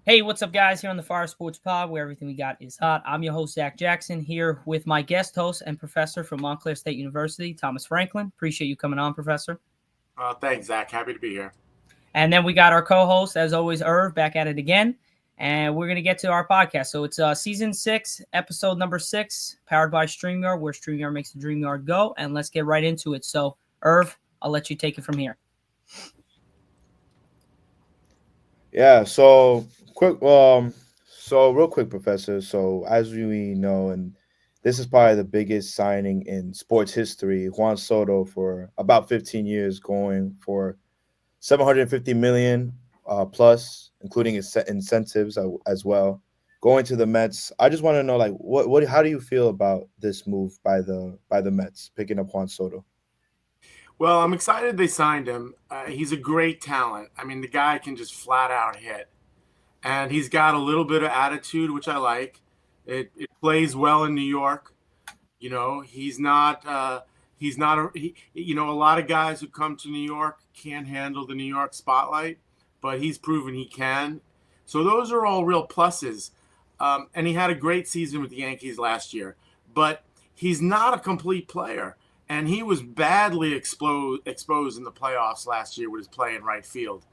Hey, what's up, guys? Here on the Fire Sports Pod, where everything we got is hot. I'm your host, Zach Jackson, here with my guest host and professor from Montclair State University, Thomas Franklin. Appreciate you coming on, Professor. Thanks, Zach. Happy to be here. And then we got our co-host, as always, Irv, back at it again. And we're going to get to our podcast. So it's season 6, episode number 6, powered by StreamYard, where StreamYard makes the dream yard go. And let's get right into it. So, Irv, I'll let you take it from here. Yeah, so real quick, Professor. So as we know, and this is probably the biggest signing in sports history, Juan Soto for about 15 years, going for 750 million plus, including incentives as well, going to the Mets. I just want to know, like, what how do you feel about this move by the Mets picking up Juan Soto? Well, I'm excited they signed him. He's a great talent. I mean, the guy can just flat out hit, and he's got a little bit of attitude, which I like. It plays well in New York. You know, he's not a lot of guys who come to New York can't handle the New York spotlight, but he's proven he can. So those are all real pluses. And he had a great season with the Yankees last year, but he's not a complete player. And he was badly exposed in the playoffs last year with his play in right field.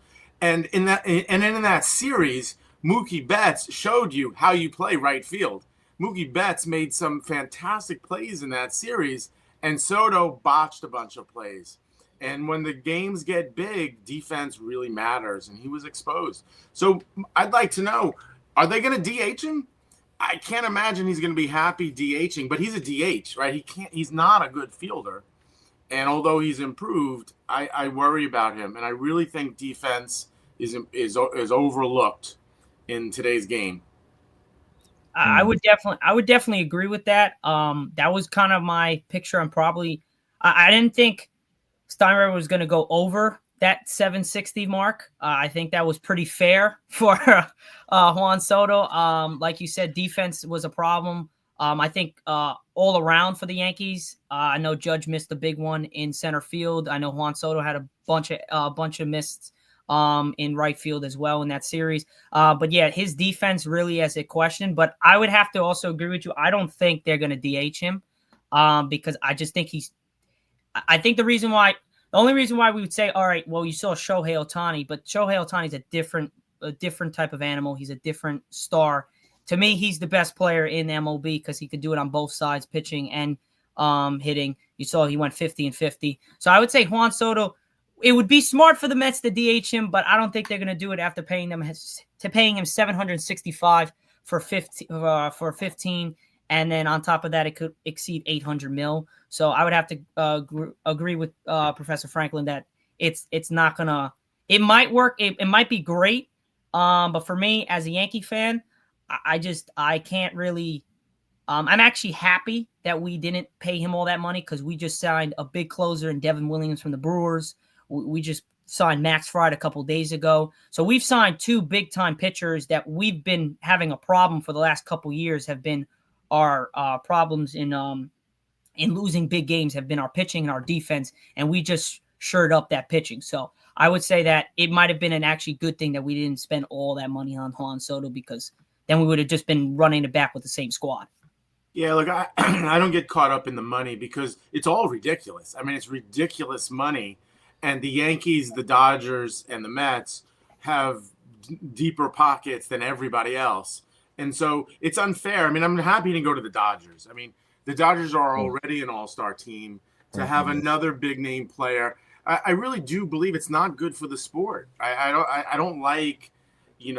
And in that series, Mookie Betts showed you how you play right field. Mookie Betts made some fantastic plays in that series, and Soto botched a bunch of plays. And when the games get big, defense really matters, and he was exposed. So I'd like to know, are they going to DH him? I can't imagine he's going to be happy DHing, but he's a DH, right? He's not a good fielder. And although he's improved, I worry about him, and I really think defense is overlooked in today's game. I would definitely agree with that. That was kind of my picture. I didn't think Steinbrenner was going to go over that 760 mark. I think that was pretty fair for Juan Soto. Like you said, defense was a problem. I think all around for the Yankees. I know Judge missed the big one in center field. I know Juan Soto had a bunch of missed in right field as well in that series. But yeah, his defense really has a question. But I would have to also agree with you. I don't think they're going to DH him because I just think I think the only reason why we would say, all right, well, you saw Shohei Ohtani, but Shohei Ohtani is a different type of animal. He's a different star. To me, he's the best player in MLB because he could do it on both sides, pitching and hitting. You saw he went 50 and 50. So I would say Juan Soto, it would be smart for the Mets to DH him, but I don't think they're going to do it after paying him 765 for 15. And then on top of that, it could exceed 800 mil. So I would have to agree with Professor Franklin that it's not gonna. It might work. It might be great. But for me, as a Yankee fan, I can't really. I'm actually happy that we didn't pay him all that money because we just signed a big closer in Devin Williams from the Brewers. We just signed Max Fried a couple days ago. So we've signed 2 big-time pitchers that we've been having a problem for the last couple years have been our problems in losing big games have been our pitching and our defense, and we just shored up that pitching. So I would say that it might have been an actually good thing that we didn't spend all that money on Juan Soto because then we would have just been running it back with the same squad. Yeah, look, I don't get caught up in the money because it's all ridiculous. I mean, it's ridiculous money. And the Yankees, the Dodgers, and the Mets have deeper pockets than everybody else. And so it's unfair. I mean, I'm happy to go to the Dodgers. I mean, the Dodgers are already an all-star team. To have another big-name player, I really do believe it's not good for the sport. I don't like,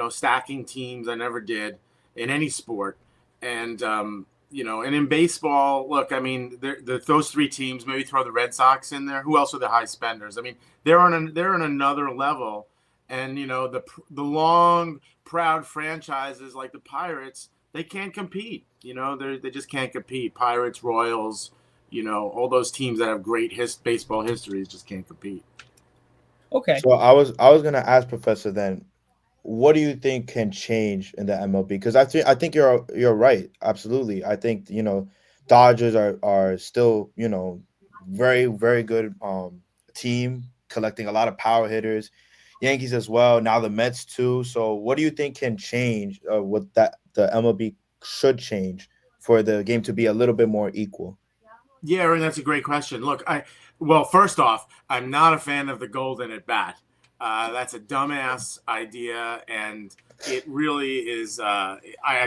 stacking teams. I never did in any sport. And, and in baseball, look, I mean, those 3 teams, maybe throw the Red Sox in there. Who else are the high spenders? I mean, they're on another level. And, the long, proud franchises like the Pirates, they can't compete. They just can't compete. Pirates, Royals, all those teams that have great baseball histories just can't compete. Okay. So I was gonna ask Professor then, what do you think can change in the MLB? Because I think you're right. Absolutely, I think Dodgers are still very very good team collecting a lot of power hitters. Yankees as well. Now the Mets too. So what do you think can change? What that the MLB should change for the game to be a little bit more equal? Yeah, and that's a great question. Look, well, first off, I'm not a fan of the golden at bat. That's a dumbass idea, and it really is. I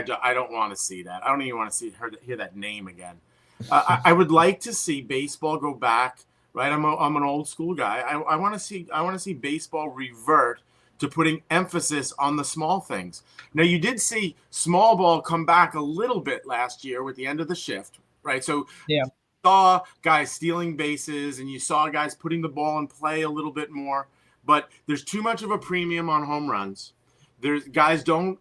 don't want to see that. I don't even want to hear that name again. I would like to see baseball go back. Right, I'm an old school guy. I want to see baseball revert to putting emphasis on the small things. Now, you did see small ball come back a little bit last year with the end of the shift, right? So yeah. Saw guys stealing bases and you saw guys putting the ball in play a little bit more, but there's too much of a premium on home runs. There's guys don't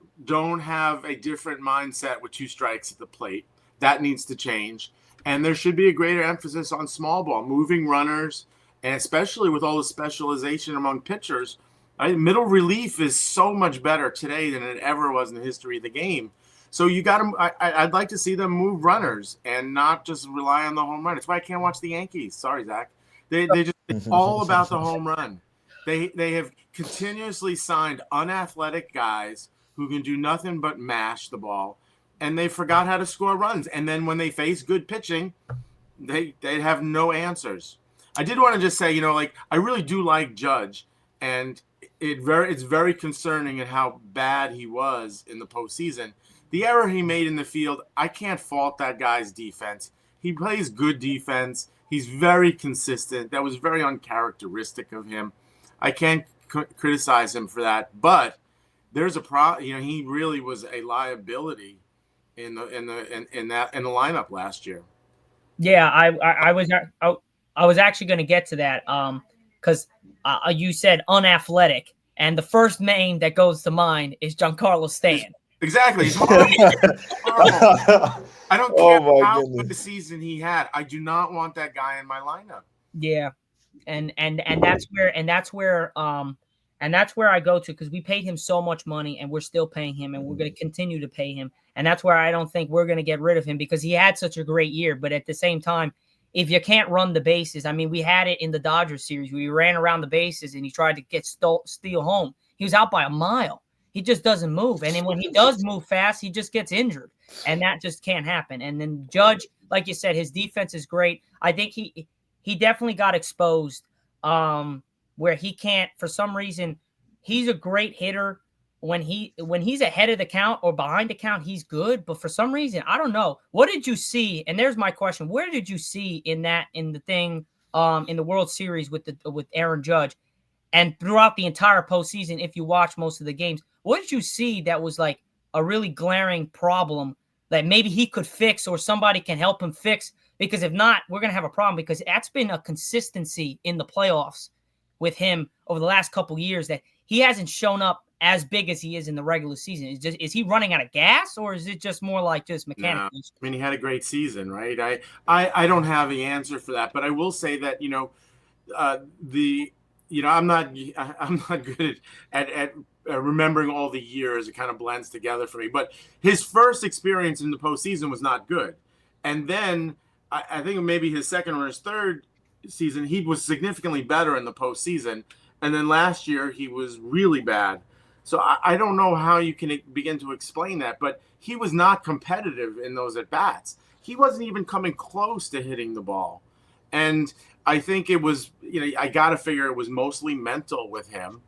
have a different mindset with 2 strikes at the plate. That needs to change. And there should be a greater emphasis on small ball, moving runners, and especially with all the specialization among pitchers. Middle relief is so much better today than it ever was in the history of the game. So you got to. I'd like to see them move runners and not just rely on the home run. It's why I can't watch the Yankees. Sorry, Zach. It's all about the home run. They have continuously signed unathletic guys who can do nothing but mash the ball, and they forgot how to score runs. And then when they face good pitching, they have no answers. I did want to just say, I really do like Judge, and it's very concerning in how bad he was in the postseason. The error he made in the field, I can't fault that guy's defense. He plays good defense. He's very consistent. That was very uncharacteristic of him. I can't criticize him for that, but there's a problem. He really was a liability in the lineup last year. Yeah, I was actually going to get to that because you said unathletic, and the first name that goes to mind is Giancarlo Stanton. Exactly. He's horrible. I don't care how good the season he had. I do not want that guy in my lineup. Yeah, and that's where I go to, because we paid him so much money and we're still paying him and we're going to continue to pay him. And that's where I don't think we're going to get rid of him, because he had such a great year. But at the same time, if you can't run the bases, I mean, we had it in the Dodgers series. We ran around the bases and he tried to steal home. He was out by a mile. He just doesn't move. And then when he does move fast, he just gets injured. And that just can't happen. And then Judge, like you said, his defense is great. I think he definitely got exposed where he can't, for some reason, he's a great hitter. When he's ahead of the count or behind the count, he's good. But for some reason, I don't know. What did you see? And there's my question. Where did you see in the World Series with Aaron Judge and throughout the entire postseason, if you watch most of the games, what did you see that was like a really glaring problem that maybe he could fix or somebody can help him fix? Because if not, we're going to have a problem, because that's been a consistency in the playoffs with him over the last couple of years, that he hasn't shown up as big as he is in the regular season. Is he running out of gas, or is it just more like just mechanical? No. I mean, he had a great season, right? I don't have the answer for that, but I will say that, I'm not good at remembering all the years. It kind of blends together for me. But his first experience in the postseason was not good. And then I think maybe his second or his third season, he was significantly better in the postseason. And then last year, he was really bad. So I don't know how you can begin to explain that. But he was not competitive in those at-bats. He wasn't even coming close to hitting the ball. And I think it was, I got to figure it was mostly mental with him.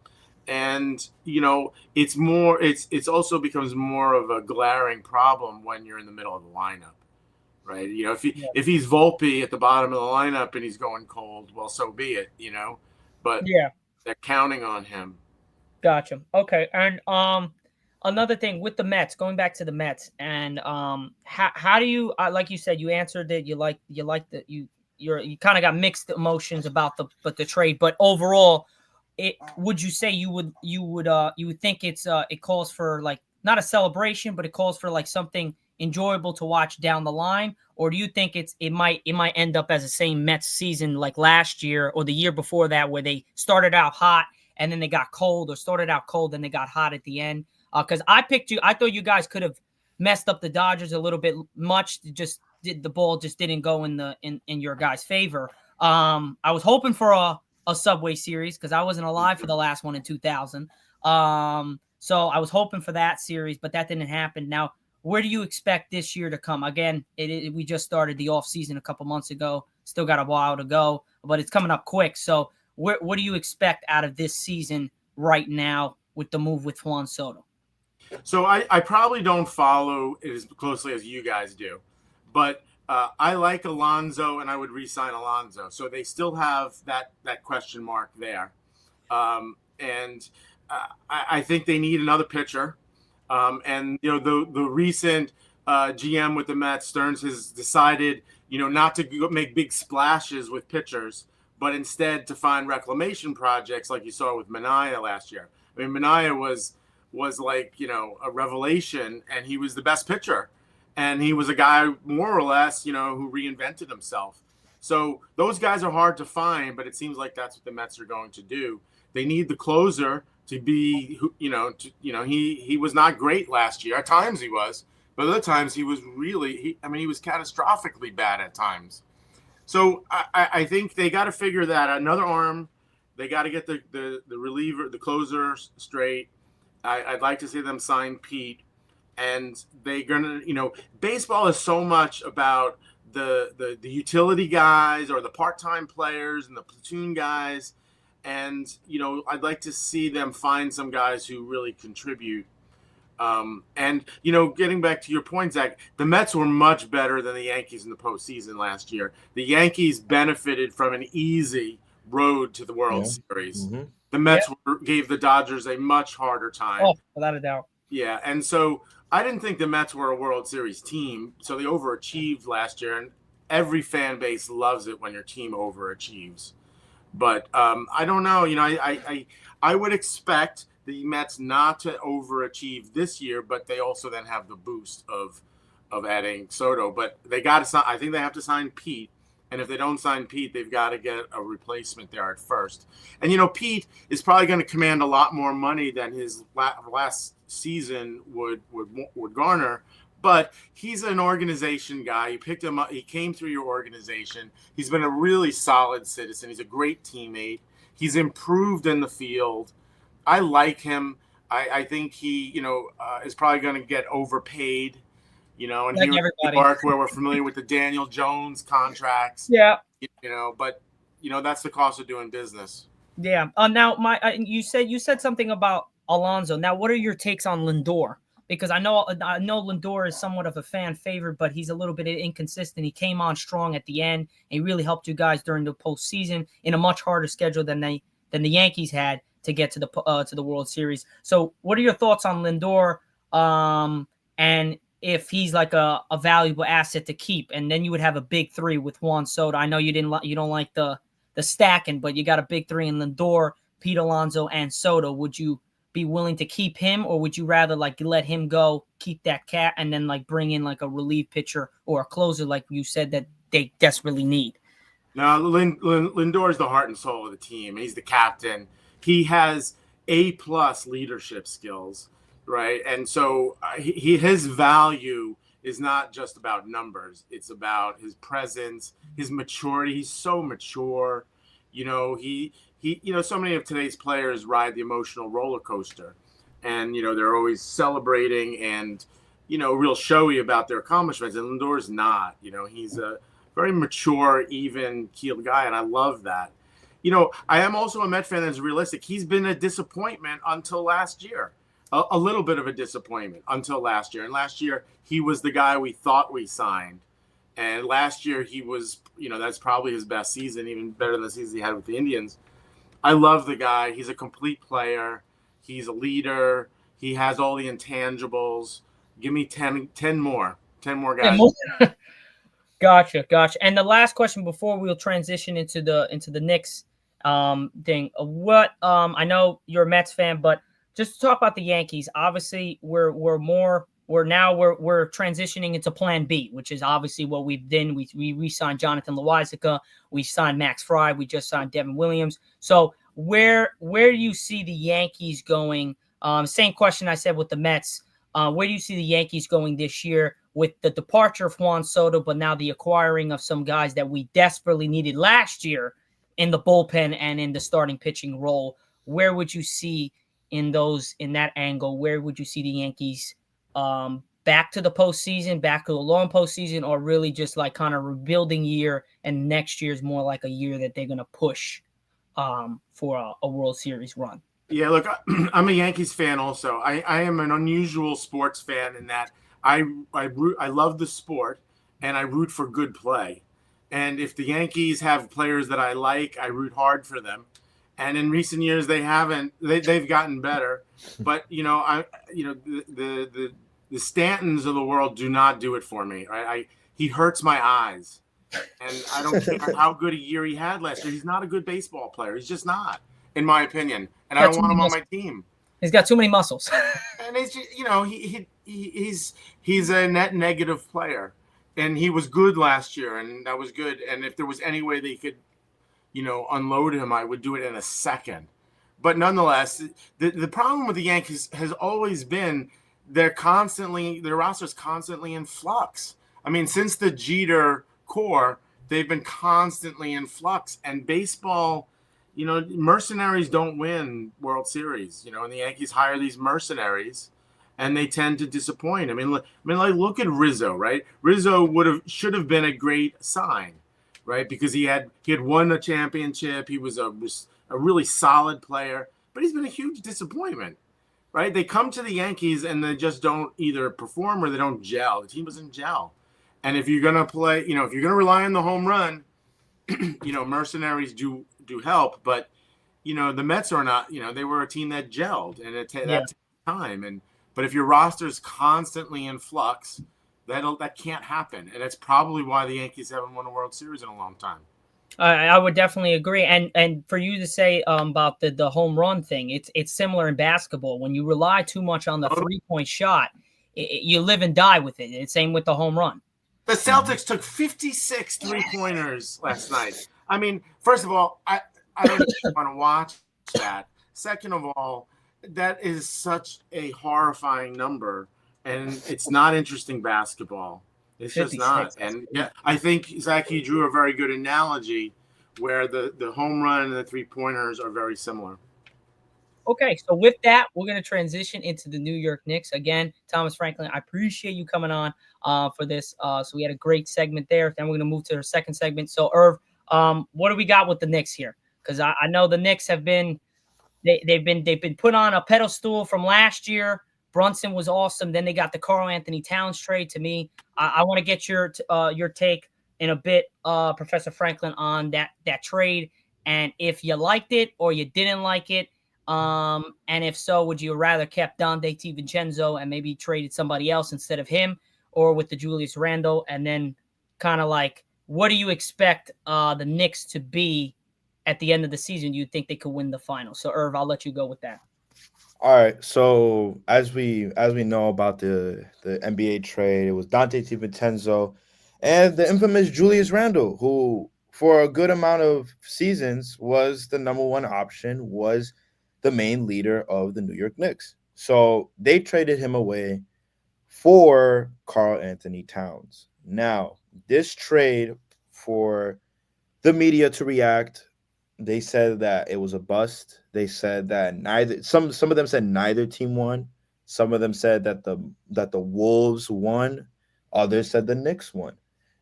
And, it's also becomes more of a glaring problem when you're in the middle of the lineup, right? If he's Volpe at the bottom of the lineup and he's going cold, well, so be it, but they're counting on him. Gotcha. Okay. And another thing with the Mets, going back to the Mets, and how do you, like you said, you answered it. You kind of got mixed emotions about the trade, but overall, would you say you would think it calls for, like, not a celebration, but it calls for like something enjoyable to watch down the line? Or do you think it might end up as the same Mets season like last year or the year before that, where they started out hot and then they got cold, or started out cold and they got hot at the end? Because I thought you guys could have messed up the Dodgers a little bit much. The ball just didn't go in your guys' favor. I was hoping for a Subway Series because I wasn't alive for the last one in 2000. So I was hoping for that series, but that didn't happen. Now, where do you expect this year to come? Again, we just started the off season a couple months ago. Still got a while to go, but it's coming up quick. So what do you expect out of this season right now with the move with Juan Soto? So I probably don't follow it as closely as you guys do, but I like Alonso, and I would re-sign Alonso. So they still have that question mark there, and I think they need another pitcher. And the recent GM with the Mets, Stearns, has decided not to make big splashes with pitchers, but instead to find reclamation projects like you saw with Minaya last year. I mean, Minaya was like a revelation, and he was the best pitcher. And he was a guy, more or less, who reinvented himself. So those guys are hard to find, but it seems like that's what the Mets are going to do. They need the closer to be, he was not great last year. At times he was, but other times he was he was catastrophically bad at times. So I think they got to figure that another arm. They got to get the reliever, the closer straight. I'd like to see them sign Pete. And they're gonna, baseball is so much about the utility guys or the part-time players and the platoon guys, and I'd like to see them find some guys who really contribute. And getting back to your point, Zach, the Mets were much better than the Yankees in the postseason last year. The Yankees benefited from an easy road to the World Series. Mm-hmm. The Mets gave the Dodgers a much harder time. Oh, without a doubt. Yeah, and so I didn't think the Mets were a World Series team, so they overachieved last year, and every fan base loves it when your team overachieves. But I don't know. I would expect the Mets not to overachieve this year, but they also then have the boost of adding Soto. But they got to sign. I think they have to sign Pete, and if they don't sign Pete, they've got to get a replacement there at first. And Pete is probably going to command a lot more money than his last season would garner, but he's an organization guy. You picked him up. He came through your organization. He's been a really solid citizen. He's a great teammate. He's improved in the field. I like him. I think he, is probably going to get overpaid, and like here in New York, where we're familiar with the Daniel Jones contracts. Yeah. But that's the cost of doing business. Yeah. Now you said something about Alonso. Now, what are your takes on Lindor? Because I know Lindor is somewhat of a fan favorite, but he's a little bit inconsistent. He came on strong at the end, and he really helped you guys during the postseason in a much harder schedule than the Yankees had to get to the World Series. So, what are your thoughts on Lindor? And if he's like a valuable asset to keep, and then you would have a big three with Juan Soto. I know you don't like the stacking, but you got a big three in Lindor, Pete Alonso, and Soto. Would you be willing to keep him, or would you rather let him go, keep that cat, and then bring in a relief pitcher or a closer like you said that they desperately need? No, Lindor is the heart and soul of the team. He's the captain. He has A+ leadership skills, right? And so his value is not just about numbers. It's about his presence, his maturity. He's so mature. So many of today's players ride the emotional roller coaster, and they're always celebrating and real showy about their accomplishments. And Lindor's not. He's a very mature, even keeled guy, and I love that. I am also a Met fan that's realistic. He's been a disappointment until last year, a little bit of a disappointment until last year. And last year he was the guy we thought we signed, and last year he was, that's probably his best season, even better than the season he had with the Indians. I love the guy. He's a complete player. He's a leader. He has all the intangibles. Give me 10 more guys. Gotcha. And the last question before we'll transition into the Knicks thing. I know you're a Mets fan, but just to talk about the Yankees, obviously we're transitioning into Plan B, which is obviously what we've done. We re-signed Jonathan Loáisiga, we signed Max Fry, we just signed Devin Williams. So where do you see the Yankees going? Same question I said with the Mets. Where do you see the Yankees going this year with the departure of Juan Soto, but now the acquiring of some guys that we desperately needed last year in the bullpen and in the starting pitching role. Where would you see in that angle? Where would you see the Yankees back to the postseason, back to a long postseason, or really just like kind of rebuilding year, and next year is more like a year that they're going to push for a World Series run? Yeah, look, I'm a Yankees fan also. I am an unusual sports fan in that I love the sport and I root for good play. And if the Yankees have players that I like, I root hard for them. And in recent years, they haven't. They've gotten better, but the Stantons of the world do not do it for me. Right? He hurts my eyes, and I don't care how good a year he had last year. He's not a good baseball player. He's just not, in my opinion. And I don't want him on my team. He's got too many muscles. And it's just, he's a net negative player, and he was good last year, and that was good. And if there was any way they could, unload him, I would do it in a second. But nonetheless, the problem with the Yankees has always been their roster's constantly in flux. I mean, since the Jeter core, they've been constantly in flux. And baseball, mercenaries don't win World Series, and the Yankees hire these mercenaries and they tend to disappoint. Look at Rizzo, right? Rizzo should have been a great sign, right? Because he had won a championship. He was a really solid player, but he's been a huge disappointment, right? They come to the Yankees and they just don't either perform or they don't gel. The team doesn't gel. And if you're going to play, if you're going to rely on the home run, mercenaries do help, but the Mets are not. They were a team that gelled, and that takes time. But if your roster is constantly in flux, that can't happen, and that's probably why the Yankees haven't won a World Series in a long time. I would definitely agree, and for you to say about the home run thing, it's similar in basketball. When you rely too much on the 3-point shot, you live and die with it. It's same with the home run. The Celtics took 56 3-pointers last night. I mean, first of all, I don't want to watch that. Second of all, that is such a horrifying number, and it's not interesting basketball. It's just not. And yeah, I think, Zach, you drew a very good analogy where the home run and the 3-pointers are very similar. Okay, so with that, we're going to transition into the New York Knicks. Again, Thomas Franklin, I appreciate you coming on for this. So we had a great segment there. Then we're going to move to our second segment. So, Irv, what do we got with the Knicks here? Because I know the Knicks have been they've been put on a pedestal from last year. Brunson was awesome. Then they got the Karl Anthony Towns trade. To me, I want to get your take in a bit, Professor Franklin, on that trade, and if you liked it or you didn't like it. And if so, would you rather kept Donte DiVincenzo and maybe traded somebody else instead of him, or with the Julius Randle? And then kind of like, what do you expect the Knicks to be at the end of the season? Do you think they could win the final? So, Irv, I'll let you go with that. All right. So as we know about the NBA trade, it was Donte DiVincenzo and the infamous Julius Randle, who for a good amount of seasons was the number one option, was the main leader of the New York Knicks. So they traded him away for Karl Anthony Towns. Now, this trade, for the media to react, they said that it was a bust. They said that some of them said neither team won. Some of them said that the Wolves won. Others said the Knicks won.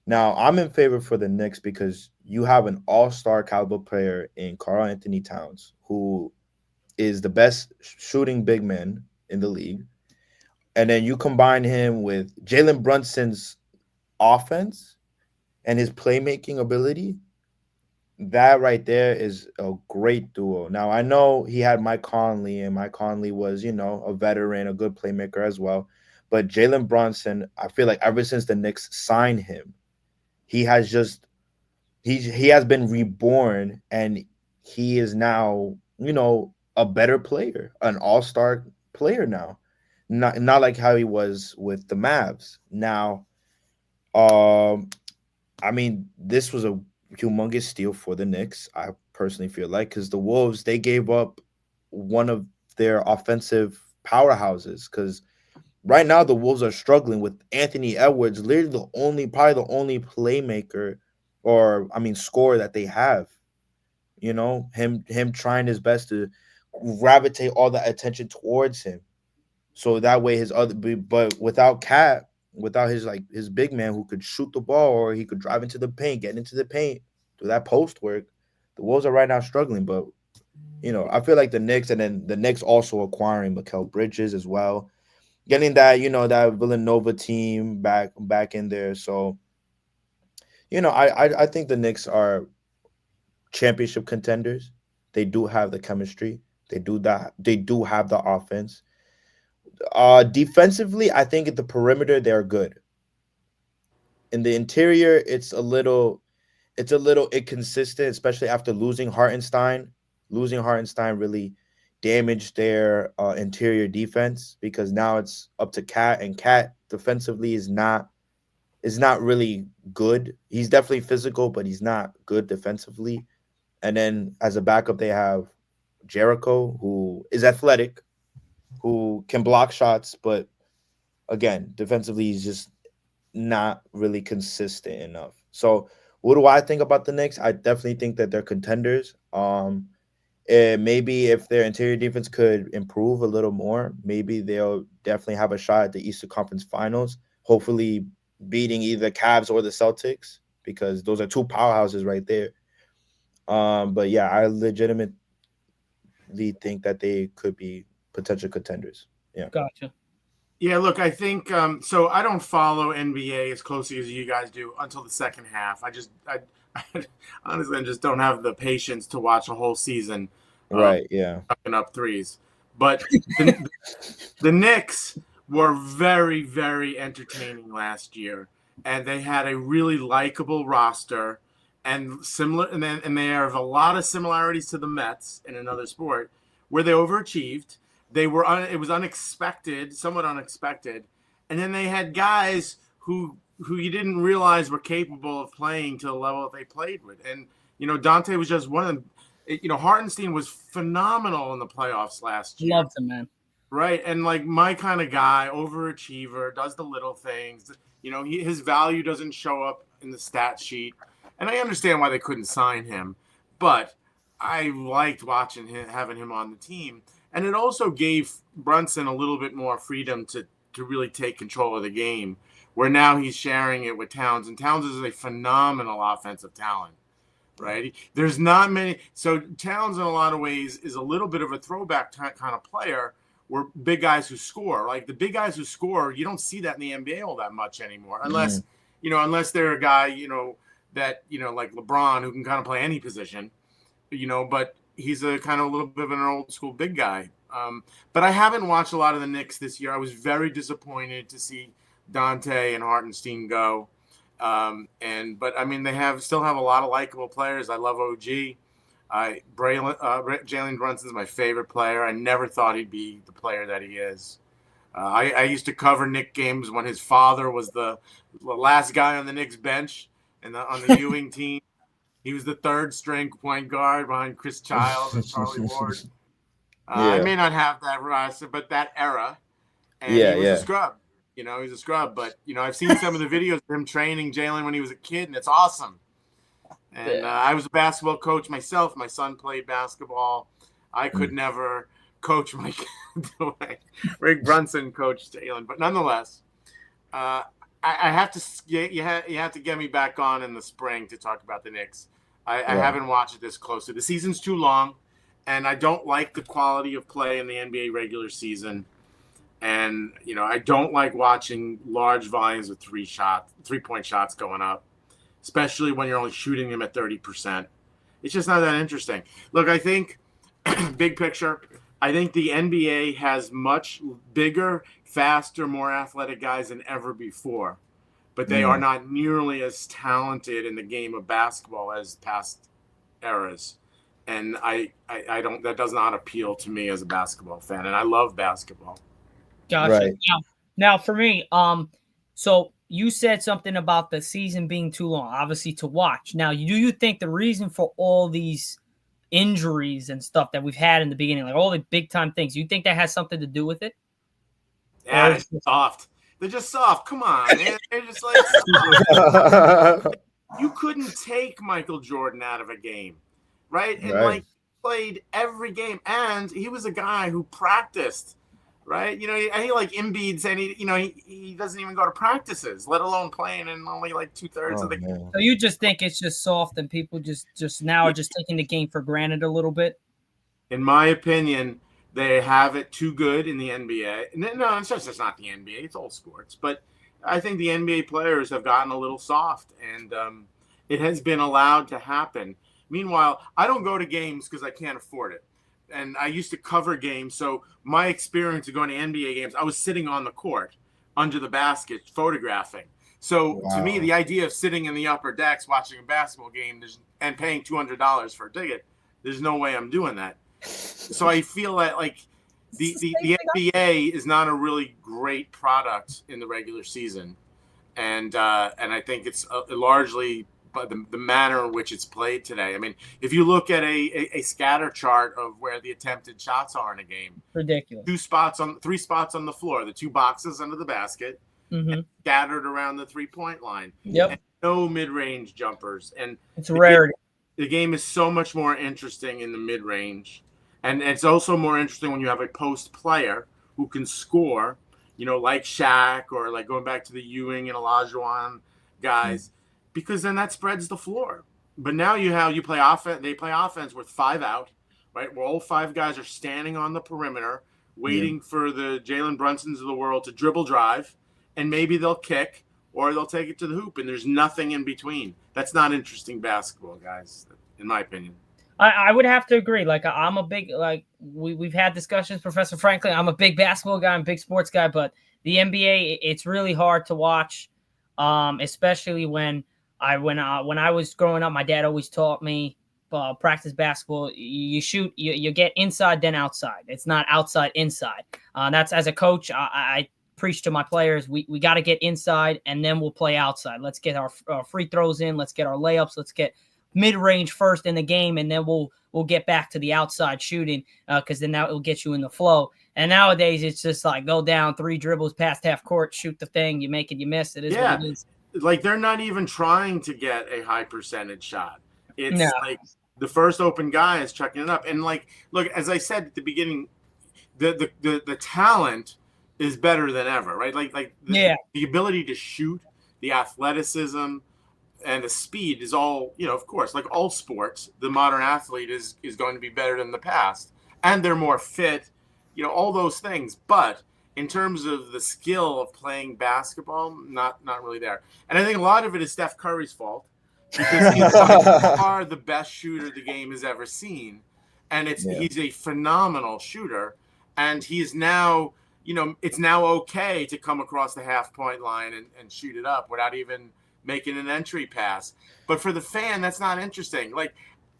Now, I'm in favor for the Knicks because you have an all-star caliber player in Karl Anthony Towns, who is the best shooting big man in the league. And then you combine him with Jalen Brunson's offense and his playmaking ability. That right there is a great duo. Now, I know he had Mike Conley, and Mike Conley was, a veteran, a good playmaker as well. But Jalen Brunson, I feel like ever since the Knicks signed him, he has been reborn, and he is now, a better player, an all-star player now. Not like how he was with the Mavs. Now, I mean, this was a humongous steal for the Knicks, I personally feel like, because the Wolves, they gave up one of their offensive powerhouses, because right now the Wolves are struggling with Anthony Edwards, literally probably the only playmaker, or scorer that they have. You know, him trying his best to gravitate all the attention towards him. So that way his other, but without Cat, without his like his big man who could shoot the ball or he could drive into the paint, get into the paint, do that post work, the Wolves are right now struggling. But you know, I feel like the Knicks, and then the Knicks also acquiring Mikal Bridges as well, getting that, you know, that Villanova team back in there. So you know, I think the Knicks are championship contenders. They do have the chemistry. They do that. They do have the offense. Defensively, I think at the perimeter they're good. In the interior, it's a little inconsistent, especially after losing Hartenstein. Losing Hartenstein really damaged their interior defense because now it's up to Cat, and Cat defensively is not really good. He's definitely physical, but he's not good defensively. And then as a backup, they have Jericho, who is athletic, who can block shots, but again, defensively, he's just not really consistent enough. So, what do I think about the Knicks? I definitely think that they're contenders. Maybe if their interior defense could improve a little more, maybe they'll definitely have a shot at the Eastern Conference Finals. Hopefully, beating either Cavs or the Celtics because those are two powerhouses right there. But yeah, I legitimately think that they could be potential contenders. Yeah. Gotcha. Yeah, look, I think so. I don't follow NBA as closely as you guys do until the second half. I honestly, I just don't have the patience to watch a whole season Right. Yeah. chucking up threes. But the Knicks were very, very entertaining last year, and they had a really likable roster, and similar, and they have a lot of similarities to the Mets in another sport, where they overachieved. They were it was unexpected, somewhat unexpected, and then they had guys who you didn't realize were capable of playing to the level that they played with. And you know, Dante was just one of them. You know, Hartenstein was phenomenal in the playoffs last year. Loved him, man. Right, and like my kind of guy, overachiever, does the little things. You know, his value doesn't show up in the stat sheet, and I understand why they couldn't sign him, but I liked watching him, having him on the team, and it also gave Brunson a little bit more freedom to really take control of the game, where now he's sharing it with Towns, and Towns is a phenomenal offensive talent. Right, there's not many. So Towns, in a lot of ways, is a little bit of a throwback kind of player. Were big guys who score. Like the big guys who score, you don't see that in the NBA all that much anymore, unless unless they're a guy that like LeBron who can kind of play any position, but he's a kind of a little bit of an old school big guy. But I haven't watched a lot of the Knicks this year. I was very disappointed to see Dante and Hartenstein go, but I mean they still have a lot of likable players. I love OG. Jalen Brunson's my favorite player. I never thought he'd be the player that he is. I used to cover Knicks games when his father was the last guy on the Knicks bench and on the Ewing team. He was the third string point guard behind Chris Childs and Charlie Ward. I may not have that roster, but that era. And he was a scrub. He's a scrub. But, I've seen some of the videos of him training Jalen when he was a kid, and it's awesome. And I was a basketball coach myself. My son played basketball. I could never coach my kid the way Rick Brunson coached Jalen. But nonetheless, I have to you have to get me back on in the spring to talk about the Knicks. I haven't watched it this closely. The season's too long, and I don't like the quality of play in the NBA regular season. And I don't like watching large volumes of 3-point shots going up, especially when you're only shooting them at 30%. It's just not that interesting. Look, I think, big picture, I think the NBA has much bigger, faster, more athletic guys than ever before. But they are not nearly as talented in the game of basketball as past eras. And I don't, that does not appeal to me as a basketball fan. And I love basketball. Gotcha. Right. Now for me, so you said something about the season being too long, obviously, to watch. Now, do you think the reason for all these injuries and stuff that we've had in the beginning, like all the big time things, you think that has something to do with it? Yeah, it's soft. They're just soft. Come on, man. They're just like you couldn't take Michael Jordan out of a game. right? And Right. like played every game, and he was a guy who practiced, right? You know, he like Embiid saying he doesn't even go to practices, let alone playing in only like 2/3 of the game. So you just think it's just soft and people just now are just taking the game for granted a little bit? In my opinion, they have it too good in the NBA. No, it's just not the NBA. It's all sports. But I think the NBA players have gotten a little soft, and it has been allowed to happen. Meanwhile, I don't go to games because I can't afford it. And I used to cover games. So my experience of going to NBA games, I was sitting on the court under the basket photographing. So to me, the idea of sitting in the upper decks watching a basketball game and paying $200 for a ticket, there's no way I'm doing that. So I feel that like the NBA is not a really great product in the regular season, and I think it's largely by the manner in which it's played today. I mean, if you look at a scatter chart of where the attempted shots are in a game, ridiculous. 3 spots on the floor, the 2 boxes under the basket, scattered around the 3-point line. Yep. And no mid-range jumpers, and it's rare. The game is so much more interesting in the mid-range. And it's also more interesting when you have a post player who can score, you know, like Shaq or like going back to the Ewing and Olajuwon guys, because then that spreads the floor. But now you play offense. They play offense with 5 out, right? Where all 5 guys are standing on the perimeter, waiting for the Jalen Brunsons of the world to dribble drive, and maybe they'll kick or they'll take it to the hoop, and there's nothing in between. That's not interesting basketball, guys, in my opinion. I would have to agree. Like I'm a big we've had discussions, Professor Franklin. I'm a big basketball guy, I'm a big sports guy, but the NBA it's really hard to watch, especially when I was growing up. My dad always taught me practice basketball. You shoot, you get inside then outside. It's not outside inside. That's as a coach. I preach to my players. We got to get inside and then we'll play outside. Let's get our free throws in. Let's get our layups. Let's get mid-range first in the game, and then we'll get back to the outside shooting because then that will get you in the flow. And nowadays it's just like go down 3 dribbles past half court, shoot the thing, you make it, you miss it. Is what it is. Like they're not even trying to get a high percentage shot. It's like the first open guy is chucking it up. And like, look, as I said at the beginning, the talent is better than ever, right? Like the ability to shoot, the athleticism, and the speed is all, you know, of course, like all sports, the modern athlete is going to be better than the past. And they're more fit, you know, all those things. But in terms of the skill of playing basketball, not really there. And I think a lot of it is Steph Curry's fault because he's by far the best shooter the game has ever seen. And he's a phenomenal shooter. And he is now, you know, it's now okay to come across the half-point line and shoot it up without even making an entry pass. But for the fan, that's not interesting. Like,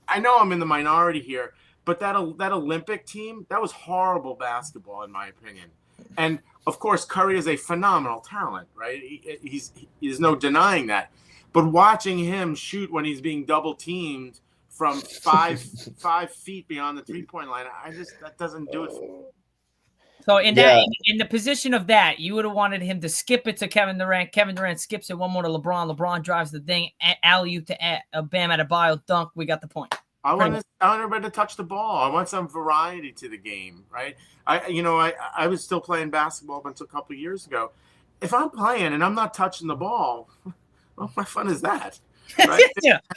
I know I'm in the minority here, but that Olympic team, that was horrible basketball in my opinion. And of course, Curry is a phenomenal talent, right? He's no denying that. But watching him shoot when he's being double teamed from 5 feet beyond the 3-point line, that doesn't do it for me. So in the position of that, you would have wanted him to skip it to Kevin Durant. Kevin Durant skips it one more to LeBron. LeBron drives the thing, alley-oop to Bam Adebayo, dunk. We got the point. I want everybody to touch the ball. I want some variety to the game, right? I was still playing basketball up until a couple of years ago. If I'm playing and I'm not touching the ball, well, what fun is that? Right?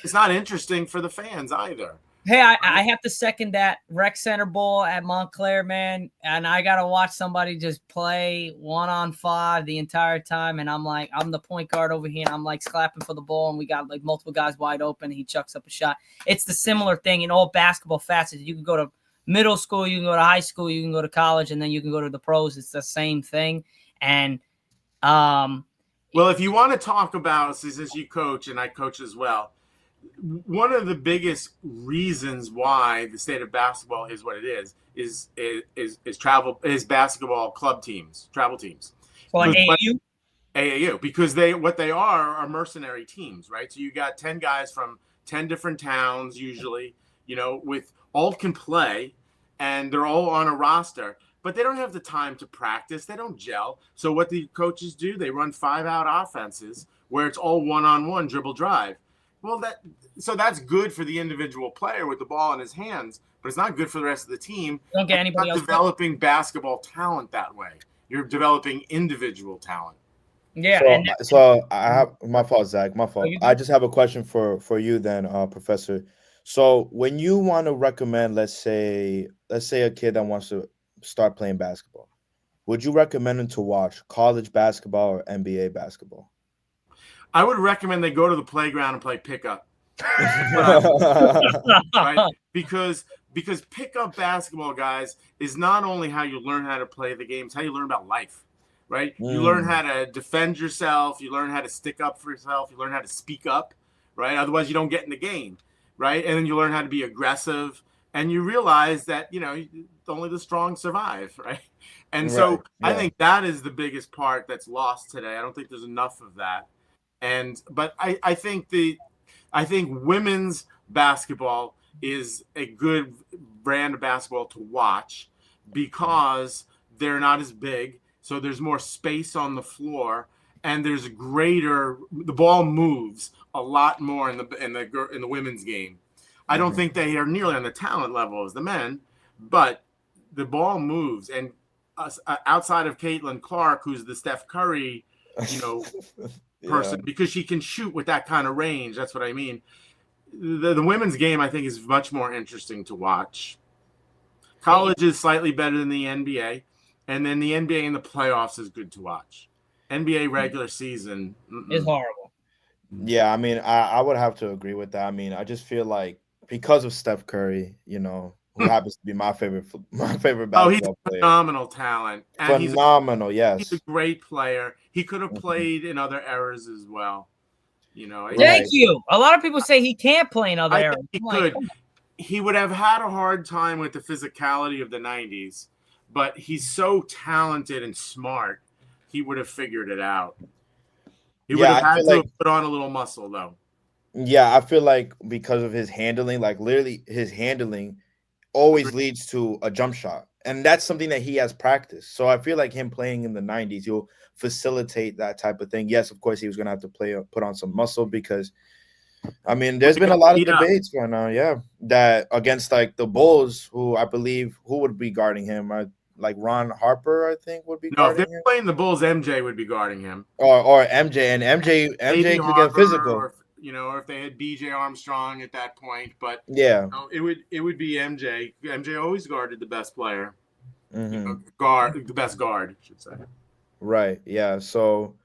It's not interesting for the fans either. Hey, I have to second that. Rec Center Bowl at Montclair, man. And I got to watch somebody just play 1-on-5 the entire time. And I'm like, I'm the point guard over here. And I'm like slapping for the ball. And we got like multiple guys wide open. And he chucks up a shot. It's the similar thing in all basketball facets. You can go to middle school, you can go to high school, you can go to college, and then you can go to the pros. It's the same thing. And, well, if you want to talk about, since you coach and I coach as well, one of the biggest reasons why the state of basketball is what it is basketball club teams, travel teams. So like AAU, because what they are mercenary teams, right? So you got 10 guys from 10 different towns, usually, you know, with all can play, and they're all on a roster, but they don't have the time to practice. They don't gel. So what the coaches do, they run 5-out offenses where it's all one-on-one dribble drive. Well, that's good for the individual player with the ball in his hands, but it's not good for the rest of the team. Don't get anybody else. else Developing basketball talent that way. You're developing individual talent. Yeah, So I have my fault, Zach. My fault. you I good? just have a question for you then, Professor. So when you want to recommend, let's say a kid that wants to start playing basketball, would you recommend him to watch college basketball or NBA basketball? I would recommend they go to the playground and play pickup. Right? Because pickup basketball, guys, is not only how you learn how to play the game, it's how you learn about life. Right? You learn how to defend yourself, you learn how to stick up for yourself, you learn how to speak up, right? Otherwise you don't get in the game, right? And then you learn how to be aggressive, and you realize that, only the strong survive, right? And so Right. I Yeah. think that is the biggest part that's lost today. I don't think there's enough of that. But I think women's basketball is a good brand of basketball to watch because they're not as big, so there's more space on the floor, and the ball moves a lot more in the women's game. I don't think they are nearly on the talent level as the men, but the ball moves, and outside of Caitlin Clark, who's the Steph Curry, person, because she can shoot with that kind of range. That's what I mean. The women's game, I think, is much more interesting to watch. College is slightly better than the NBA, and then the NBA in the playoffs is good to watch. NBA regular season is horrible. Yeah, I mean, I would have to agree with that. I mean, I just feel like because of Steph Curry, who happens to be my favorite he's basketball a player. phenomenal talent. And Phenomenal, he's a yes. great player. He could have played in other eras as well. Thank you. A lot of people say he can't play in other I eras. think he could. He would have had a hard time with the physicality of the 90s, but he's so talented and smart, he would have figured it out. He would have had to put on a little muscle, though. Yeah, I feel like because of his handling, like literally his handling always leads to a jump shot. And that's something that he has practiced. So I feel like him playing in the 90s, he'll facilitate that type of thing. Yes, of course, he was going to have to put on some muscle because, I mean, there's been a lot of debates right now, that against like the Bulls, who I believe who would be guarding him, like Ron Harper, I think would be guarding him. No, if they're playing the Bulls, MJ would be guarding him. Or MJ, and MJ could get physical. Or if they had BJ Armstrong at that point, but it would be MJ. MJ always guarded the best player, the best guard, I should say. Right. Yeah. So,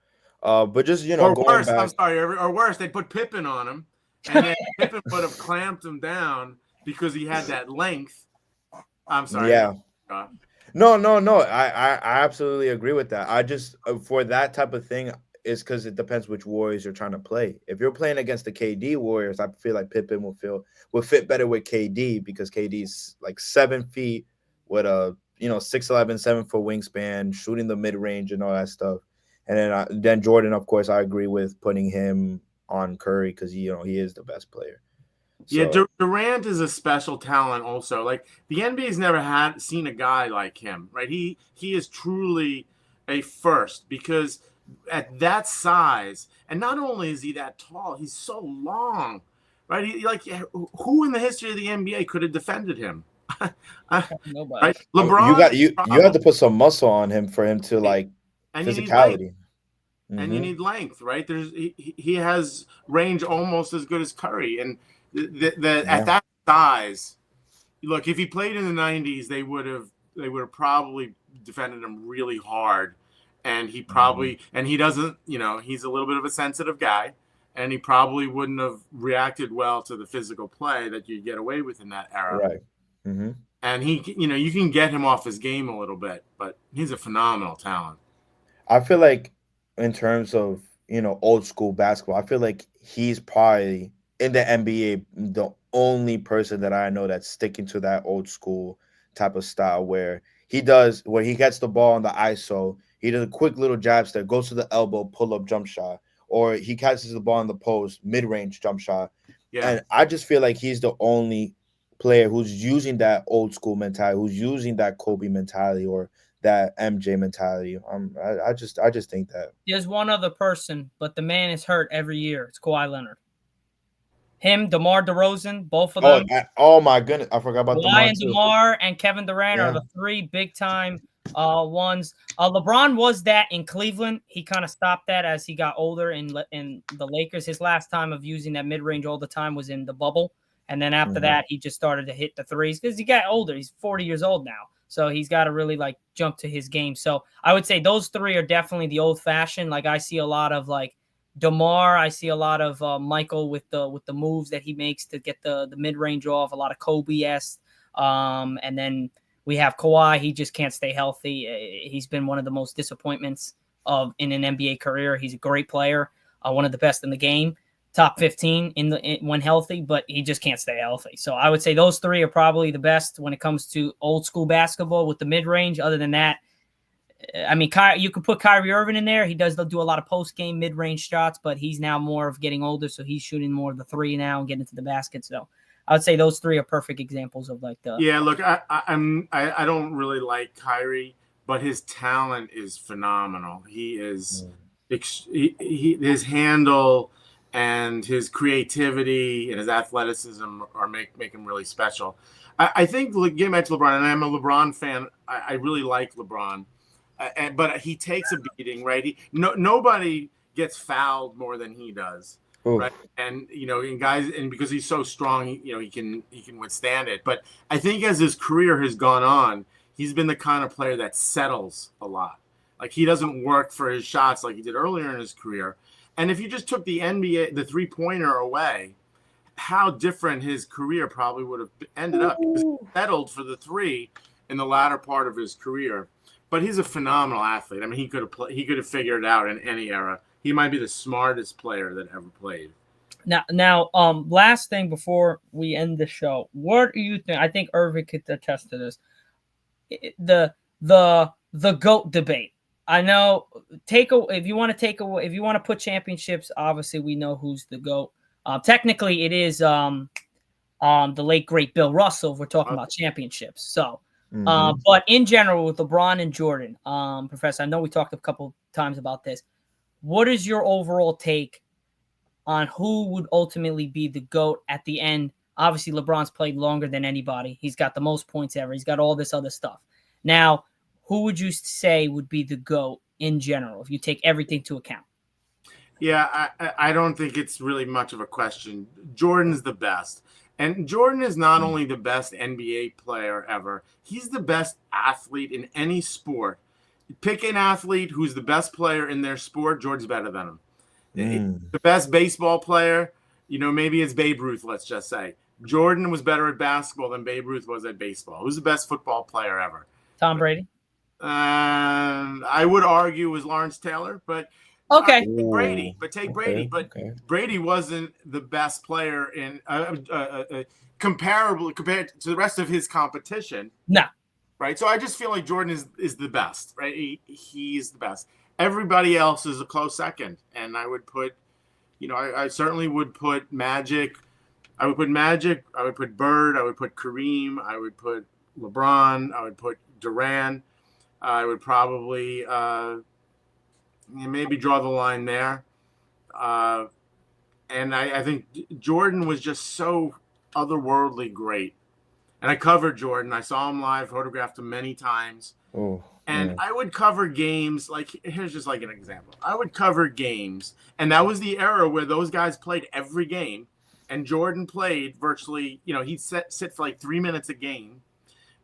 but just or going worse, back. I'm sorry, or worse, they put Pippen on him, and then Pippen would have clamped him down because he had that length. I'm sorry. Yeah. No. I absolutely agree with that. I just for that type of thing is because it depends which Warriors you're trying to play. If you're playing against the KD Warriors, I feel like Pippen will fit better with KD because KD's like 7 feet with a 6'11", 7-foot wingspan, shooting the mid range and all that stuff. And then Jordan, of course, I agree with putting him on Curry because he is the best player. So. Yeah, Durant is a special talent also. Like the NBA's never seen a guy like him, right? He is truly a first because at that size, and not only is he that tall, he's so long, right? Who in the history of the NBA could have defended him? Nobody. Right? LeBron. You have to put some muscle on him for him to like physicality. And you need length, right? He has range almost as good as Curry, and at that size, look, if he played in the 90s, they would have probably defended him really hard, and he probably and he doesn't, he's a little bit of a sensitive guy, and he probably wouldn't have reacted well to the physical play that you get away with in that era, right? Mm-hmm. And he, you can get him off his game a little bit, but he's a phenomenal talent. I feel like in terms of old school basketball, I feel like he's probably in the NBA the only person that I know that's sticking to that old school type of style where he gets the ball on the ISO, he does a quick little jab step, goes to the elbow, pull up jump shot, or he catches the ball in the post, mid range jump shot. Yeah. And I just feel like he's the only player who's using that old school mentality, who's using that Kobe mentality or that MJ mentality. I just think that there's one other person, but the man is hurt every year. It's Kawhi Leonard. Him, DeMar DeRozan, both of Oh, them. oh my goodness, I forgot about Kawhi DeMar and too. DeMar and Kevin Durant are Yeah. the three big time ones. LeBron was that in Cleveland. He kind of stopped that as he got older in the Lakers. His last time of using that mid range all the time was in the bubble, and then after that he just started to hit the threes because he got older. He's 40 years old now, so he's got to really like jump to his game. So I would say those three are definitely the old fashioned. Like I see a lot of like DeMar, I see a lot of Michael with the moves that he makes to get the mid range off. A lot of Kobe-esque, and then we have Kawhi. He just can't stay healthy. He's been one of the most disappointments in an NBA career. He's a great player, one of the best in the game, top 15 when healthy, but he just can't stay healthy. So I would say those three are probably the best when it comes to old school basketball with the mid range. Other than that, I mean, you could put Kyrie Irving in there. They'll do a lot of post-game mid-range shots, but he's now more of getting older, so he's shooting more of the three now and getting into the basket. So I would say those three are perfect exampels of like the. Yeah, look, I don't really like Kyrie, but his talent is phenomenal. He is his handle and his creativity and his athleticism are make him really special. I think getting back to LeBron, and I'm a LeBron fan. I really like LeBron. But he takes a beating, right? Nobody gets fouled more than he does, right? And and because he's so strong, he can withstand it. But I think as his career has gone on, he's been the kind of player that settles a lot. Like he doesn't work for his shots like he did earlier in his career. And if you just took the NBA, the 3-pointer away, how different his career probably would have ended up. Because he settled for the three in the latter part of his career. But he's a phenomenal athlete. I mean, he could have figured it out in any era. He might be the smartest player that ever played. Now, last thing before we end the show, what do you think? I think Irving could attest to this. The GOAT debate. I know. If you want to put championships, obviously we know who's the GOAT. Technically, it is the late great Bill Russell. If we're talking about championships, so. But in general, with LeBron and Jordan, Professor, I know we talked a couple times about this. What is your overall take on who would ultimately be the GOAT at the end? Obviously, LeBron's played longer than anybody. He's got the most points ever. He's got all this other stuff. Now, who would you say would be the GOAT in general if you take everything to account? Yeah, I don't think it's really much of a question. Jordan's the best. And Jordan is not only the best NBA player ever, he's the best athlete in any sport. Pick an athlete who's the best player in their sport, Jordan's better than him. The best baseball player, maybe it's Babe Ruth, let's just say. Jordan was better at basketball than Babe Ruth was at baseball. Who's the best football player ever? Tom Brady. I would argue it was Lawrence Taylor, but okay. Brady. But Brady wasn't the best player in comparable compared to the rest of his competition. No. Right. So I just feel like Jordan is the best, right? He's the best. Everybody else is a close second. And I would put, I certainly would put Magic. I would put Magic. I would put Bird. I would put Kareem. I would put LeBron. I would put Durant. I would probably maybe draw the line there. And I think Jordan was just so otherworldly great. And I covered Jordan. I saw him live, photographed him many times. I would cover games. Like, here's just like an example. I would cover games. And that was the era where those guys played every game. And Jordan played virtually, he'd sit for like 3 minutes a game.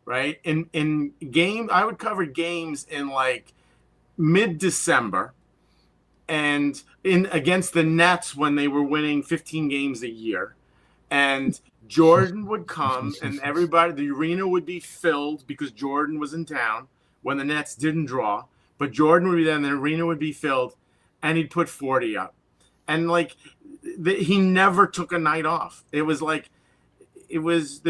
Right. In game, I would cover games in like mid-December and against the Nets when they were winning 15 games a year. And Jordan would come and the arena would be filled because Jordan was in town when the Nets didn't draw. But Jordan would be there and the arena would be filled and he'd put 40 up. And like he never took a night off. It was like he was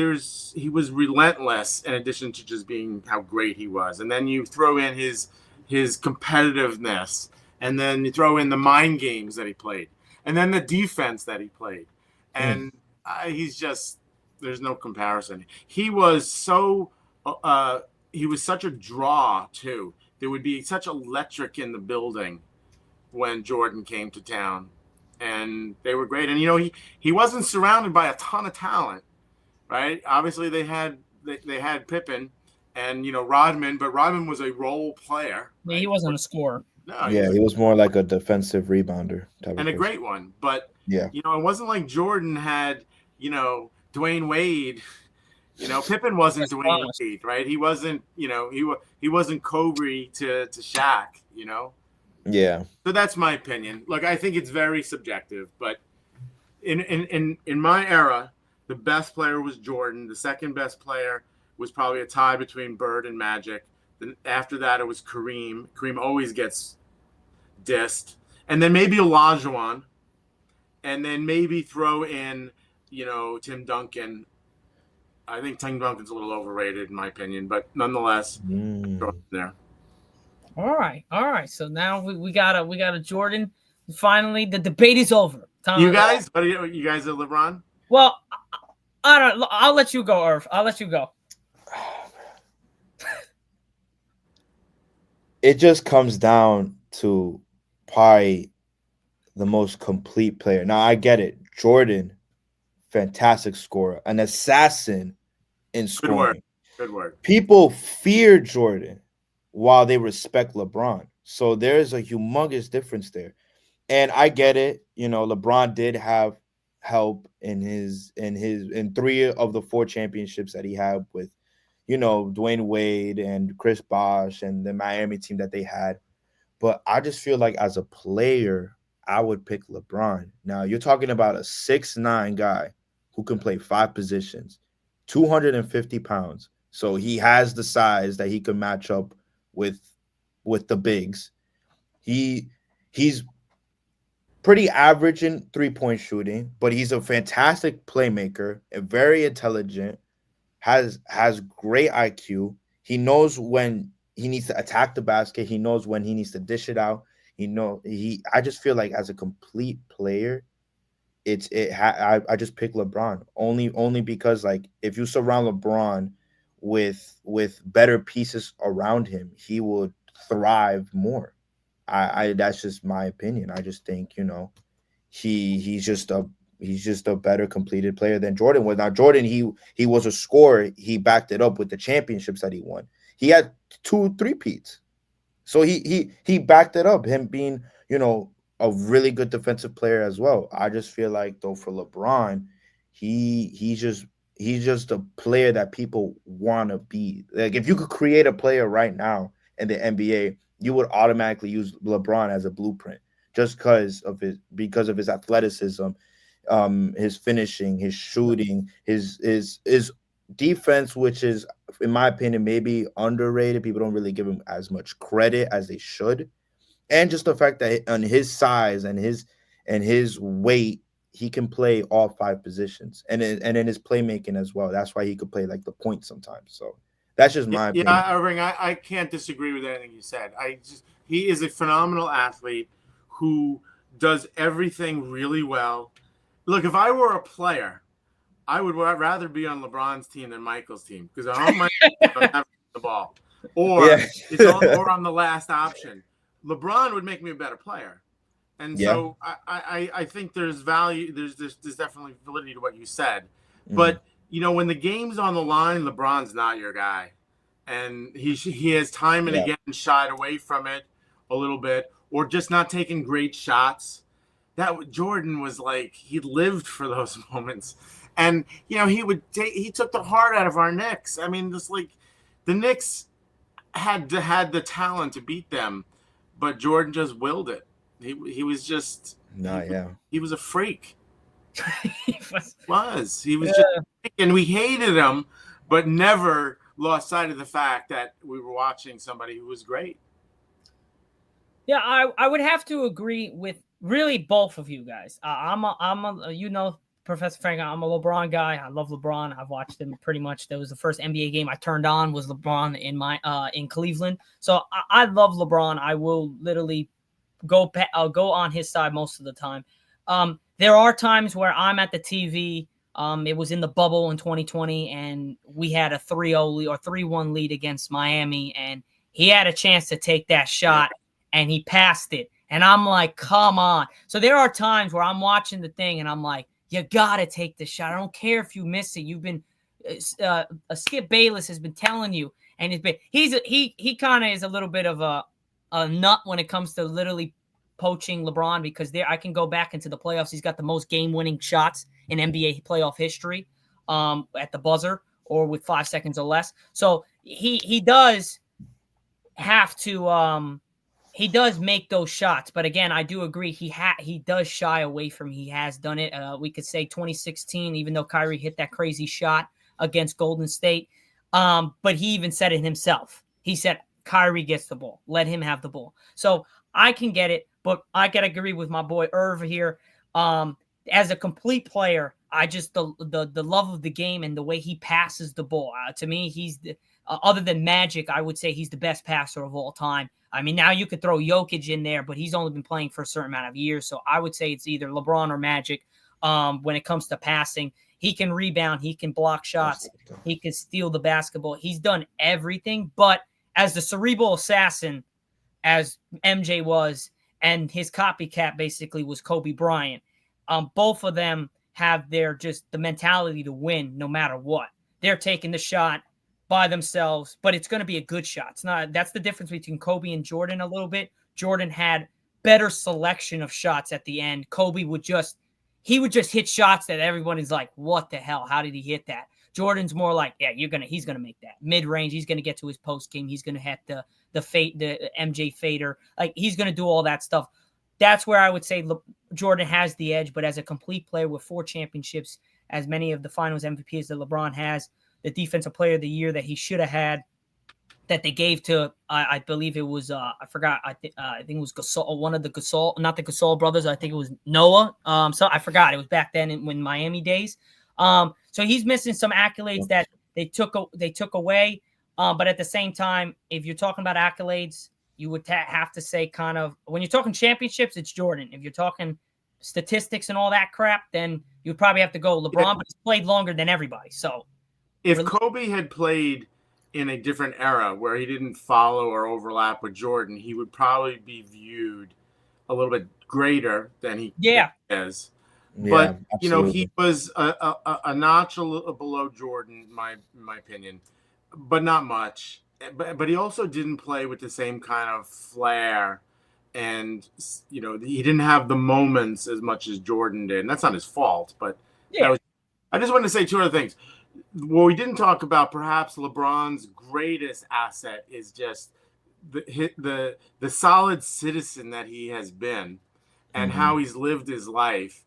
relentless in addition to just being how great he was. And then you throw in his competitiveness, and then you throw in the mind games that he played, and then the defense that he played. And he's just, there's no comparison. He was such a draw too. There would be such electric in the building when Jordan came to town. and they were great. And you know, he wasn't surrounded by a ton of talent, right? Obviously, they had Pippen and, you know, Rodman, but Rodman was a role player, Yeah, he right? wasn't a scorer. No, Yeah, he was more like a defensive rebounder type and of a person. great one. But Yeah, you know, it wasn't like Jordan had, you know, Dwayne Wade. You know, Pippen wasn't Dwayne Wade, right? He wasn't, you know, he wasn't Kobe to Shaq, you know. yeah. So that's my opinion. Look, I think it's very subjective, but in my era, the best player was Jordan. The second best player was probably a tie between Bird and Magic. Then after that, it was Kareem. Kareem always gets dissed, and then maybe Olajuwon, and then maybe throw in, you know, Tim Duncan. I think Tim Duncan's a little overrated in my opinion, but nonetheless, throw it there. All right. So now we got a Jordan. Finally, the debate is over. You guys, what are you guys are LeBron? Well, I don't. I'll let you go, Irv. I'll let you go. It just comes down to probably the most complete player. Now I get it. Jordan, fantastic scorer, an assassin in scoring. Good word. People fear Jordan while they respect LeBron. So there's a humongous difference there. And I get it. You know, LeBron did have help in three of the four championships that he had with, you know, Dwayne Wade and Chris Bosh and the Miami team that they had. But I just feel like as a player, I would pick LeBron. Now, you're talking about a 6'9" guy who can play 5 positions, 250 pounds. So he has the size that he can match up with the bigs. He's pretty average in 3-point shooting, but he's a fantastic playmaker and very intelligent, has great IQ. He knows when he needs to attack the basket. He knows when he needs to dish it out. I just feel like as a complete player, I just pick LeBron only because, like, if you surround LeBron with better pieces around him, he would thrive more. I that's just my opinion. I just think, you know, he's just a better completed player than Jordan was. Now Jordan, he was a scorer. He backed it up with the championships that he won. He had 2 3-peats. So he backed it up, him being, you know, a really good defensive player as well. I just feel like, though, for LeBron, he's just a player that people want to be. Like, if you could create a player right now in the NBA, you would automatically use LeBron as a blueprint just because of his athleticism, his finishing, his shooting, his defense, which is, in my opinion, maybe underrated. People don't really give him as much credit as they should. And just the fact that on his size and his weight, he can play all 5 positions, and in his playmaking as well. That's why he could play like the point sometimes. So that's just my opinion. Yeah, Irving, I can't disagree with anything you said. He is a phenomenal athlete who does everything really well. Look, if I were a player, I would rather be on LeBron's team than Michael's team, because I don't have the ball, or or on the last option. LeBron would make me a better player, and so I think there's value. There's definitely validity to what you said, but you know, when the game's on the line, LeBron's not your guy, and he has time and again shied away from it a little bit, or just not taking great shots. That Jordan was like, he lived for those moments. And, you know, he took the heart out of our Knicks. I mean, just like the Knicks had the talent to beat them, but Jordan just willed it. He was just he was a freak. He was just a freak, and we hated him, but never lost sight of the fact that we were watching somebody who was great. Yeah, I would have to agree with really both of you guys. I'm a you know, Professor Frank, I'm a LeBron guy. I love LeBron. I've watched him pretty much. That was the first NBA game I turned on was LeBron in Cleveland. So I love LeBron. I will literally go on his side most of the time. There are times where I'm at the TV. It was in the bubble in 2020, and we had a 3-0 lead or 3-1 lead against Miami, and he had a chance to take that shot, and he passed it. And I'm like, come on. So there are times where I'm watching the thing and I'm like, you got to take the shot. I don't care if you miss it. You've been Skip Bayless has been telling you, and he kind of is a little bit of a nut when it comes to literally poaching LeBron, because I can go back into the playoffs. He's got the most game-winning shots in NBA playoff history at the buzzer or with 5 seconds or less. So he does have to he does make those shots, but again, I do agree he does shy away from. He has done it. We could say 2016, even though Kyrie hit that crazy shot against Golden State, but he even said it himself. He said Kyrie gets the ball, let him have the ball. So I can get it, but I gotta agree with my boy Irv here. As a complete player, I just the love of the game and the way he passes the ball. To me, he's other than Magic, I would say he's the best passer of all time. I mean, now you could throw Jokic in there, but he's only been playing for a certain amount of years. So I would say it's either LeBron or Magic when it comes to passing. He can rebound. He can block shots. He can steal the basketball. He's done everything. But as the cerebral assassin, as MJ was, and his copycat basically was Kobe Bryant, both of them have the mentality to win no matter what. They're taking the shot by themselves, but it's going to be a good shot. It's not. That's the difference between Kobe and Jordan a little bit. Jordan had better selection of shots at the end. Kobe would just hit shots that everybody's like, what the hell? How did he hit that? Jordan's more like, yeah, he's gonna make that mid-range. He's gonna get to his post game. He's gonna hit the MJ fader. Like, he's gonna do all that stuff. That's where I would say Jordan has the edge. But as a complete player with 4 championships, as many of the Finals MVPs that LeBron has, the Defensive Player of the Year that he should have had, that they gave to, I believe it was, I forgot, I think it was Gasol, one of the Gasol, not the Gasol brothers. I think it was Noah. So I forgot. It was back then in Miami days. So he's missing some accolades that they took away. But at the same time, if you're talking about accolades, you would have to say kind of, when you're talking championships, it's Jordan. If you're talking statistics and all that crap, then you'd probably have to go LeBron, but he's played longer than everybody. So if Kobe had played in a different era where he didn't follow or overlap with Jordan, he would probably be viewed a little bit greater than he is. But he was a notch below Jordan, in my opinion, but not much. But he also didn't play with the same kind of flair, and he didn't have the moments as much as Jordan did. And that's not his fault, but I just want to say 2 other things. What we didn't talk about, perhaps LeBron's greatest asset is just the solid citizen that he has been, and how he's lived his life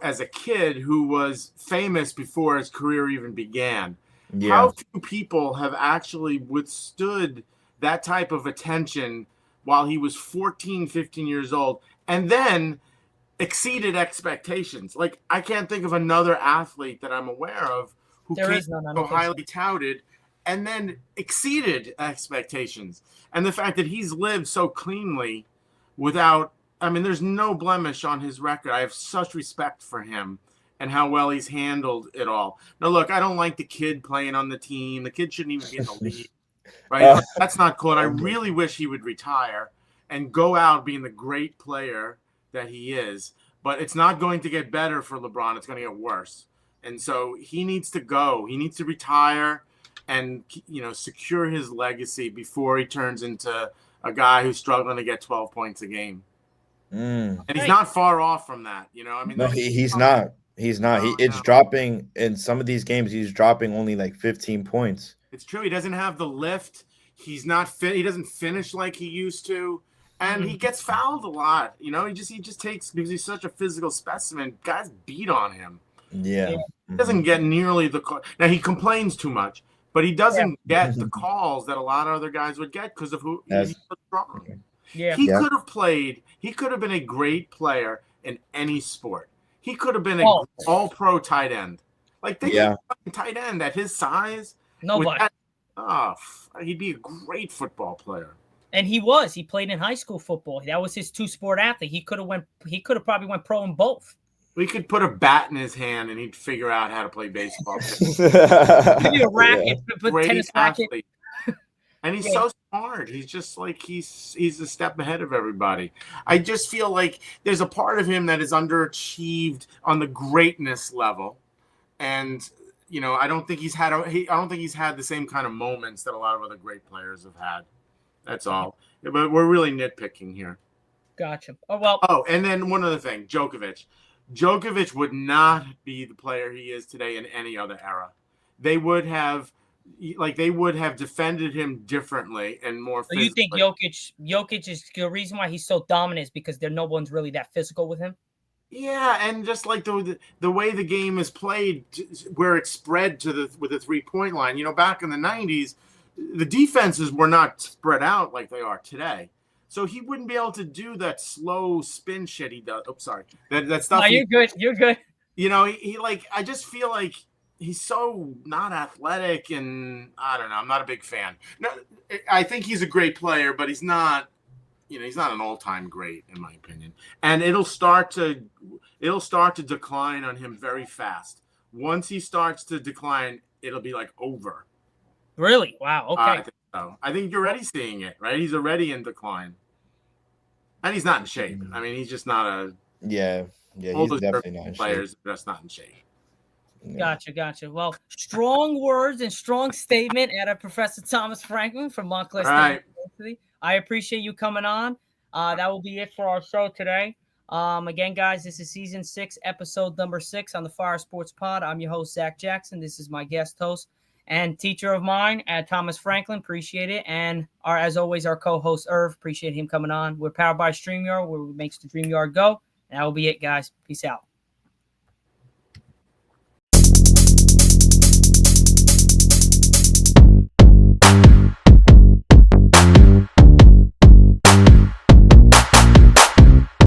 as a kid who was famous before his career even began. Yeah. How few people have actually withstood that type of attention while he was 14, 15 years old, and then exceeded expectations. Like, I can't think of another athlete that I'm aware of who came so highly touted and then exceeded expectations. And the fact that he's lived so cleanly there's no blemish on his record. I have such respect for him and how well he's handled it all. Now, look, I don't like the kid playing on the team. The kid shouldn't even be in the league, right? That's not cool. And I really wish he would retire and go out being the great player that he is. But it's not going to get better for LeBron. It's going to get worse. And so he needs to go. He needs to retire and, secure his legacy before he turns into a guy who's struggling to get 12 points a game. And he's not far off from that, No, he's not. He's not. It's dropping in some of these games. He's dropping only like 15 points. It's true. He doesn't have the lift. He's not fit. He doesn't finish like he used to. And he gets fouled a lot. He just takes, because he's such a physical specimen, guys beat on him. Yeah. He doesn't get nearly the call. Now, he complains too much, but he doesn't get the calls that a lot of other guys would get because of who he's so strong. Yeah. He could have played. He could have been a great player in any sport. He could have been an all-pro tight end. Like, think of a tight end at his size. Nobody. He'd be a great football player. And he was. He played in high school football. That was his 2-sport athlete. He could have probably went pro in both. We could put a bat in his hand and he'd figure out how to play baseball. Give you a racket, put tennis racket. And he's so smart. He's just like he's a step ahead of everybody. I just feel like there's a part of him that is underachieved on the greatness level, and I don't think he's had the same kind of moments that a lot of other great players have had. That's all. But we're really nitpicking here. Gotcha. Oh well. Oh, and then one other thing, Djokovic. Djokovic would not be the player he is today in any other era. They would have defended him differently and more So physically. you think Jokic is the reason why he's so dominant is because no one's really that physical with him? Yeah, and just like the way the game is played, where it's spread with the 3-point line. Back in the 90s, the defenses were not spread out like they are today. So he wouldn't be able to do that slow spin shit he does. Oh, sorry. That stuff. No, you're good. You're good. I just feel like he's so not athletic, and I don't know. I'm not a big fan. No, I think he's a great player, but he's not. He's not an all-time great in my opinion. And it'll start to decline on him very fast. Once he starts to decline, it'll be like over. Really? Wow. Okay. I think so. I think you're already seeing it, right? He's already in decline. And he's not in shape. I mean, he's just not a Yeah, all he's those definitely not in players shape. that's not in shape. Yeah. Gotcha. Well, strong words and strong statement out of Professor Thomas Franklin from Montclair State University. I appreciate you coming on. That will be it for our show today. Again, guys, this is season 6, episode number 6 on the Fire Sports Pod. I'm your host, Zach Jackson. This is my guest host and teacher of mine, Thomas Franklin. Appreciate it. And as always, our co-host, Irv. Appreciate him coming on. We're powered by StreamYard, where it makes the dream yard go. And that will be it, guys. Peace out.